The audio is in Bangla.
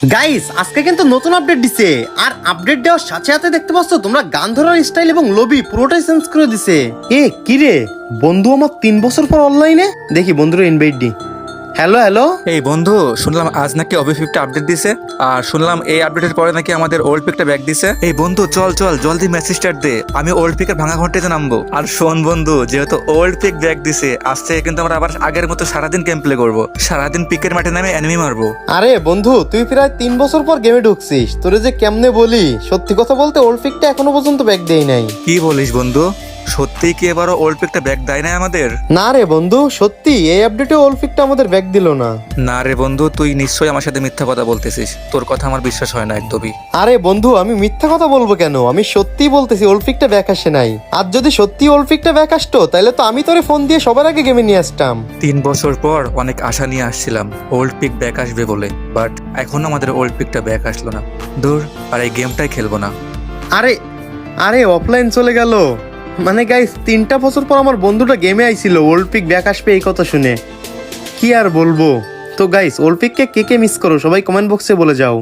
গাইস আজকে কিন্তু নতুন আপডেট দিছে। আর আপডেট দেওয়ার সাথে সাথে দেখতে পাচ্ছ তোমরা গান ধরার স্টাইল এবং লবি পুরোটাই চেঞ্জ করে দিছে। কি রে বন্ধু, আমার 3 বছর পর অনলাইনে দেখি বন্ধুরা ইনভাইট দি। হ্যালো হ্যালো, এই বন্ধু, শুনলাম আজ নাকি OB50 আপডেট দিছে, আর শুনলাম এই আপডেটের পরে নাকি আমাদের ওল্ড পিকটা ব্যাক দিছে। এই বন্ধু চল চল জলদি মেসেজ স্টার্ট দে, আমি ওল্ড পিকের ভাঙা ঘন্টাতে নামবো। আর শোন বন্ধু, যেহেতু ওল্ড পিক ব্যাক দিছে, আজ থেকে কিন্তু আমরা আবার আগের মতো সারাদিন গেম প্লে করবো, সারাদিন পিকের মাঠে নামে এনিমি মারবো। আরে বন্ধু তুই প্রায় 3 বছর পর গেমে ঢুকছিস, তোরে যে কেমনে বলি, সত্যি কথা বলতে ওল্ড পিকটা এখনো পর্যন্ত ব্যাক দেই নাই। কি বলিস বন্ধু, সত্যিই কি এবারও ওল্ড পিকটা ব্যাক দেয় না আমাদের? না রে বন্ধু, সত্যি এই আপডেটে ওল্ড পিকটা আমাদের ব্যাক দিল না। না রে বন্ধু, তুই নিশ্চয়ই আমার সাথে মিথ্যা কথা বলতেছিস, তোর কথা আমার বিশ্বাস হয় না একদমই। আরে বন্ধু আমি মিথ্যা কথা বলবো কেন, আমি সত্যি বলতেছি ওল্ড পিকটা ব্যাক আসে নাই। আর যদি সত্যি ওল্ড পিকটা ব্যাক আসতো তাহলে তো আমি তোরে ফোন দিয়ে সবার আগে গেমে নিয়ে আসতাম। 3 বছর পর অনেক আশা নিয়ে আসছিলাম ওল্ড পিক ব্যাক আসবে বলে, বাট এখন আমাদের ওল্ড পিকটা ব্যাক আসলো না। দূর, আর এই গেমটাই খেলবো না। আরে আরে অফলাইন চলে গেল। মানে গাইস 3টা বছর পর আমার বন্ধুটা গেমে আইছিল ওল্ড পিক ব্যাক আসবে এই কথা শুনে। কি আর বলবো। তো গাইস ওল্ড পিককে কে কে মিস করো সবাই কমেন্ট বক্সে বলে যাও।